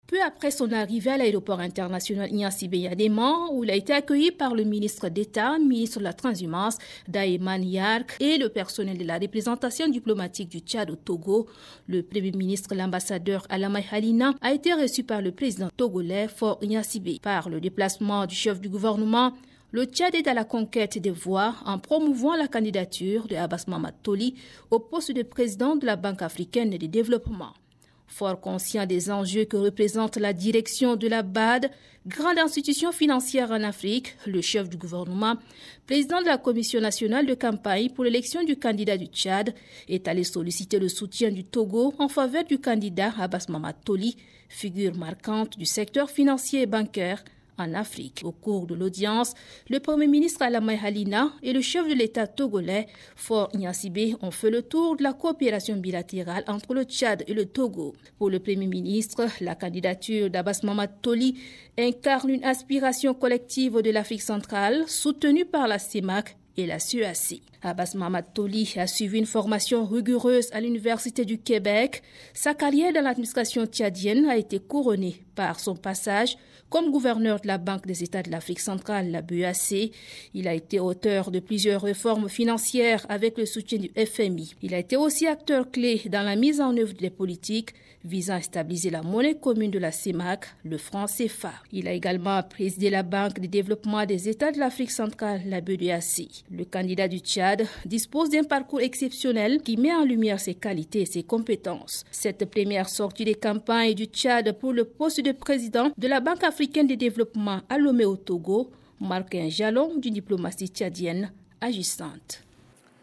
Peu après son arrivée à l'aéroport international Gnassingbé Yadéman, où il a été accueilli par le ministre d'État, ministre de la Transhumance, Daïman Yark, et le personnel de la représentation diplomatique du Tchad au Togo, le Premier ministre, l'ambassadeur Alamai Halina, a été reçu par le président togolais Faure Gnassingbé. Par le déplacement du chef du gouvernement, le Tchad est à la conquête des voix en promouvant la candidature de Abass Mahamat Toli au poste de président de la Banque africaine de développement. Fort conscient des enjeux que représente la direction de la BAD, grande institution financière en Afrique, le chef du gouvernement, président de la Commission nationale de campagne pour l'élection du candidat du Tchad, est allé solliciter le soutien du Togo en faveur du candidat Abass Mahamat Toli, figure marquante du secteur financier et bancaire en Afrique. Au cours de l'audience, le Premier ministre Alamai Halina et le chef de l'État togolais, Faure Gnassingbé, ont fait le tour de la coopération bilatérale entre le Tchad et le Togo. Pour le Premier ministre, la candidature d'Abass Mahamat Toli incarne une aspiration collective de l'Afrique centrale, soutenue par la CEMAC et la CEAC. Abass Mahamat Toli a suivi une formation rigoureuse à l'Université du Québec. Sa carrière dans l'administration tchadienne a été couronnée par son passage comme gouverneur de la Banque des États de l'Afrique centrale, la BEAC. Il a été auteur de plusieurs réformes financières avec le soutien du FMI. Il a été aussi acteur clé dans la mise en œuvre des politiques visant à stabiliser la monnaie commune de la CEMAC, le franc CFA. Il a également présidé la Banque de développement des États de l'Afrique centrale, la BEAC. Le candidat du Tchad dispose d'un parcours exceptionnel qui met en lumière ses qualités et ses compétences. Cette première sortie des campagnes du Tchad pour le poste de président de la Banque africaine de développement à Lomé au Togo marque un jalon d'une diplomatie tchadienne agissante.